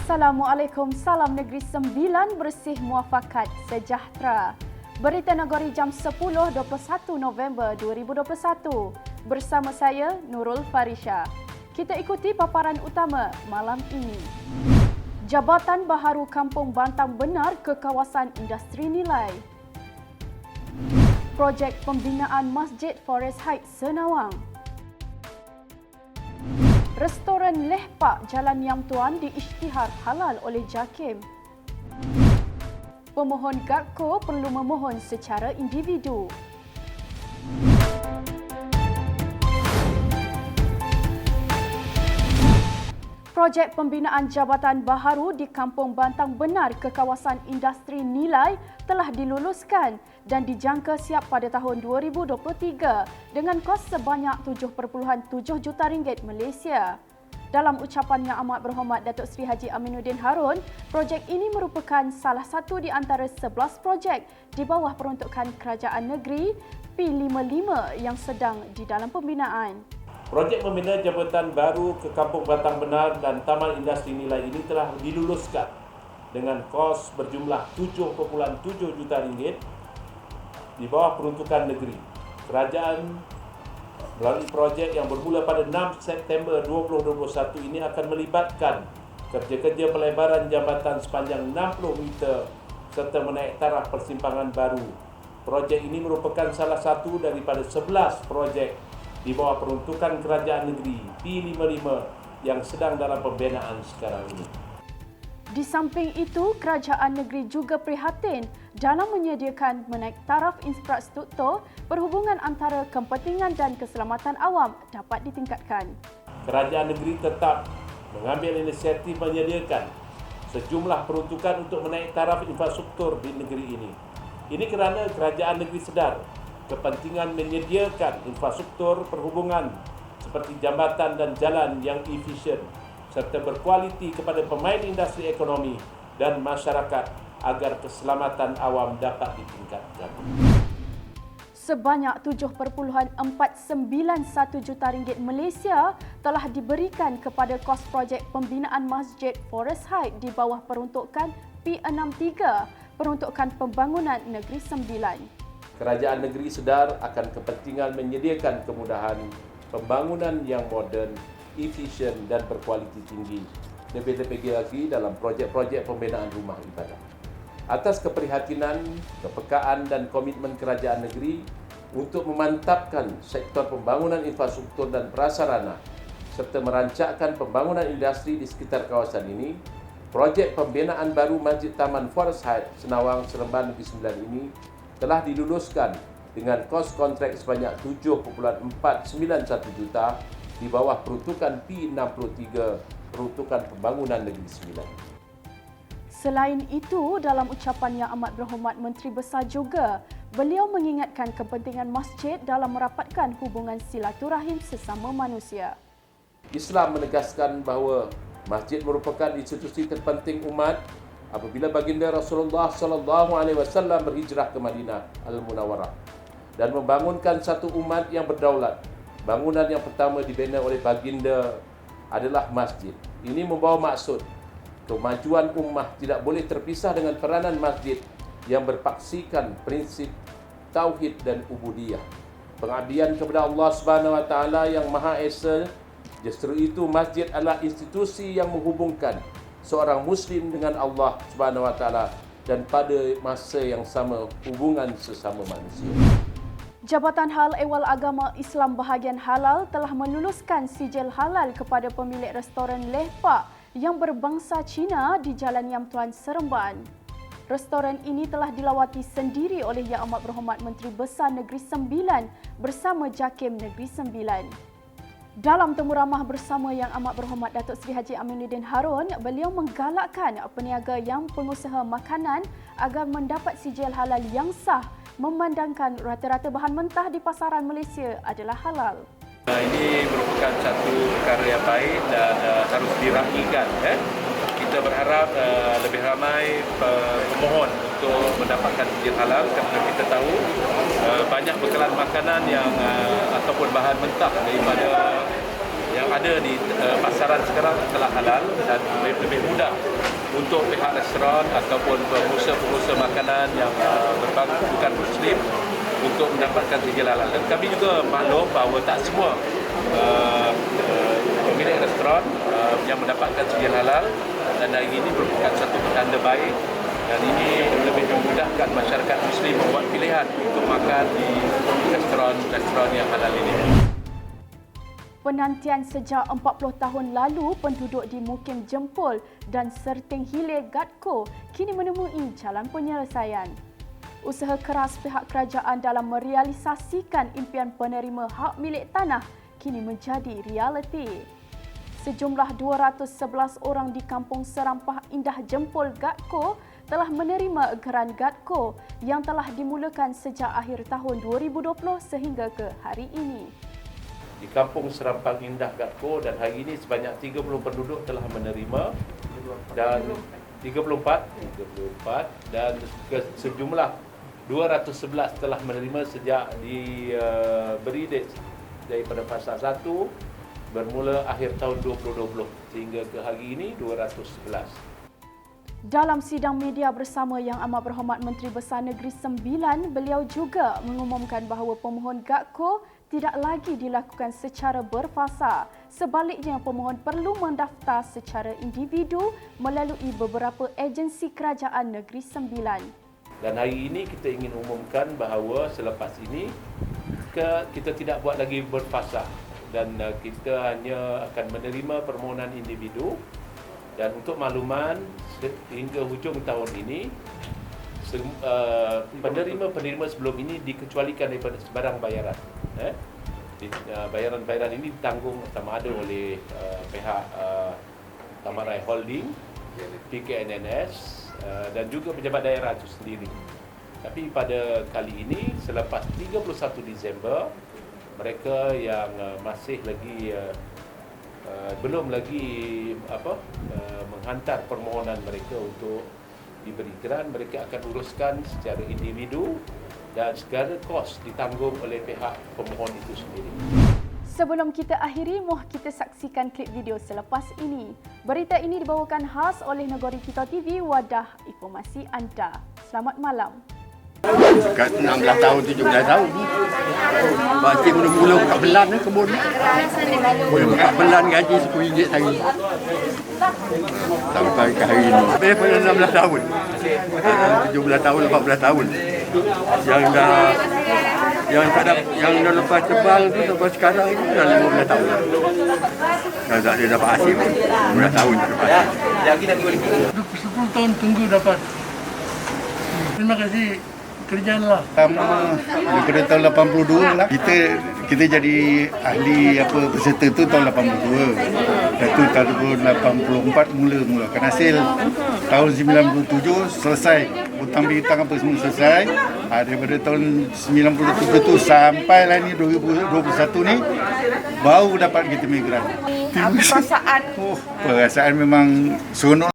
Assalamualaikum, salam Negeri Sembilan, bersih muafakat sejahtera. Berita Negeri jam 10.21 November 2021. Bersama saya, Nurul Farisha. Kita ikuti paparan utama malam ini. Jabatan Baharu Kampung Bantang benar ke kawasan industri nilai. Projek pembinaan Masjid Forest Heights Senawang. Restoran Leh Pak Jalan Yam Tuan diisytihar halal oleh JAKIM. Pemohon GAKKO perlu memohon secara individu. Projek pembinaan Jabatan Baharu di Kampung Bantang benar ke kawasan industri nilai telah diluluskan dan dijangka siap pada tahun 2023 dengan kos sebanyak 7.7 juta ringgit Malaysia. Dalam ucapan Yang Amat Berhormat Datuk Seri Haji Aminuddin Harun, projek ini merupakan salah satu di antara 11 projek di bawah peruntukan Kerajaan Negeri P55 yang sedang di dalam pembinaan. Projek membina Jabatan Baru ke Kampung Bantang Benar dan Taman Industri Nilai ini telah diluluskan dengan kos berjumlah 7.7 juta ringgit di bawah peruntukan negeri. Kerajaan melalui projek yang bermula pada 6 September 2021 ini akan melibatkan kerja-kerja pelebaran jambatan sepanjang 60 meter serta menaik taraf persimpangan baru. Projek ini merupakan salah satu daripada 11 projek di bawah peruntukan Kerajaan Negeri P55 yang sedang dalam pembinaan sekarang ini. Di samping itu, Kerajaan Negeri juga prihatin dalam menyediakan menaik taraf infrastruktur perhubungan antara kepentingan dan keselamatan awam dapat ditingkatkan. Kerajaan Negeri tetap mengambil inisiatif menyediakan sejumlah peruntukan untuk menaik taraf infrastruktur di negeri ini. Ini kerana Kerajaan Negeri sedar kepentingan menyediakan infrastruktur perhubungan seperti jambatan dan jalan yang efisien serta berkualiti kepada pemain industri ekonomi dan masyarakat agar keselamatan awam dapat ditingkatkan. Sebanyak 7.491 juta ringgit Malaysia telah diberikan kepada kos projek pembinaan Masjid Forest Heights di bawah peruntukan P63, peruntukan pembangunan Negeri Sembilan. Kerajaan negeri sedar akan kepentingan menyediakan kemudahan pembangunan yang moden, efisien dan berkualiti tinggi. Lebih-lebih lagi dalam projek-projek pembinaan rumah ibadah. Atas keprihatinan, kepekaan dan komitmen kerajaan negeri untuk memantapkan sektor pembangunan infrastruktur dan prasarana serta merancangkan pembangunan industri di sekitar kawasan ini, projek pembinaan baru Masjid Taman Forest Heights Senawang Seremban Negeri Sembilan ini telah diluluskan dengan kos kontrak sebanyak 7.491 juta di bawah peruntukan P63 peruntukan pembangunan Negeri Sembilan. Selain itu, dalam ucapan Yang Amat Berhormat Menteri Besar juga, beliau mengingatkan kepentingan masjid dalam merapatkan hubungan silaturahim sesama manusia. Islam menegaskan bahawa masjid merupakan institusi terpenting umat apabila baginda Rasulullah SAW berhijrah ke Madinah Al-Munawwarah dan membangunkan satu umat yang berdaulat. Bangunan yang pertama dibina oleh baginda adalah masjid. Ini membawa maksud kemajuan ummah tidak boleh terpisah dengan peranan masjid yang berpaksikan prinsip tauhid dan ubudiyah. Pengabdian kepada Allah Subhanahu Wa Taala yang Maha Esa. Justru itu masjid adalah institusi yang menghubungkan seorang Muslim dengan Allah Subhanahu Wa Taala dan pada masa yang sama hubungan sesama manusia. Jabatan Hal Ehwal Agama Islam Bahagian Halal telah meluluskan sijil halal kepada pemilik restoran Leh Pak yang berbangsa Cina di Jalan Yam Tuan Seremban. Restoran ini telah dilawati sendiri oleh Yang Amat Berhormat Menteri Besar Negeri Sembilan bersama JAKIM Negeri Sembilan. Dalam temu ramah bersama Yang Amat Berhormat Datuk Seri Haji Aminuddin Harun, beliau menggalakkan peniaga yang pengusaha makanan agar mendapat sijil halal yang sah, memandangkan rata-rata bahan mentah di pasaran Malaysia adalah halal. Ini merupakan satu perkara yang baik dan harus diraihkan. Kita berharap lebih ramai pemohon untuk mendapatkan sijil halal kerana kita tahu banyak bekalan makanan yang ataupun bahan mentah daripada yang ada di pasaran sekarang telah halal dan lebih mudah untuk pihak restoran ataupun pengusaha-pengusaha makanan yang bukan Muslim untuk mendapatkan sijil halal. Dan kami juga maklum bahawa tak semua pemilik restoran yang mendapatkan sijil halal, dan hari ini merupakan satu petanda baik, dan ini lebih memudahkan masyarakat Muslim membuat pilihan untuk makan di restoran yang halal ini. Penantian sejak 40 tahun lalu penduduk di Mukim Jempol dan Serting Hilir Gatko kini menemui jalan penyelesaian. Usaha keras pihak kerajaan dalam merealisasikan impian penerima hak milik tanah kini menjadi realiti. Sejumlah 211 orang di Kampung Serampah Indah Jempol Gatko telah menerima egeran Gatko yang telah dimulakan sejak akhir tahun 2020 sehingga ke hari ini. Di Kampung Serampang Indah Gatko, dan hari ini sebanyak 30 penduduk telah menerima dan 34 dan sejumlah 211 telah menerima sejak diberi daripada fasa 1 bermula akhir tahun 2020 sehingga ke hari ini 211. Dalam sidang media bersama Yang Amat Berhormat Menteri Besar Negeri Sembilan, beliau juga mengumumkan bahawa pemohon Gatko tidak lagi dilakukan secara berfasa. Sebaliknya, pemohon perlu mendaftar secara individu melalui beberapa agensi kerajaan Negeri Sembilan. Dan hari ini kita ingin umumkan bahawa selepas ini kita tidak buat lagi berfasa dan kita hanya akan menerima permohonan individu. Dan untuk makluman, hingga hujung tahun ini, penerima-penerima sebelum ini dikecualikan daripada sebarang bayaran. Bayaran-bayaran ini ditanggung sama ada oleh pihak Tamarai Holding, PKNNS dan juga pejabat daerah itu sendiri. Tapi pada kali ini, selepas 31 Disember, mereka yang masih lagi belum lagi menghantar permohonan mereka untuk diberi geran, mereka akan uruskan secara individu dan segala kos ditanggung oleh pihak pemohon itu sendiri. Sebelum kita akhiri, mohon kita saksikan klip video selepas ini. Berita ini dibawakan khas oleh Negeri Kita TV, wadah informasi anda. Selamat malam. Dekat 16 tahun, 17 tahun. Pasti mula-mula buka belan kebun. Mula buka belan gaji RM10 sehari. Sampai ke hari ini. Daripada 16 tahun. 17 tahun, 14 tahun. Yang dah lepas terbang tu sampai sekarang itu dah 15 tahun. Dah tak ada dapat hasil. 15 tahun tak dapat hasil. 10 tahun tunggu dapat. Terima kasih kerjaan lah. Daripada tahun 82 lah. Kita jadi ahli peserta tu tahun 82. Dan tu tahun 84 mulakan hasil. Tahun 97 selesai. Hutang bintang apa semua selesai. Daripada tahun 97 tu sampailah ni 2021 ni baru dapat kita migran. Perasaan Perasaan memang seronok.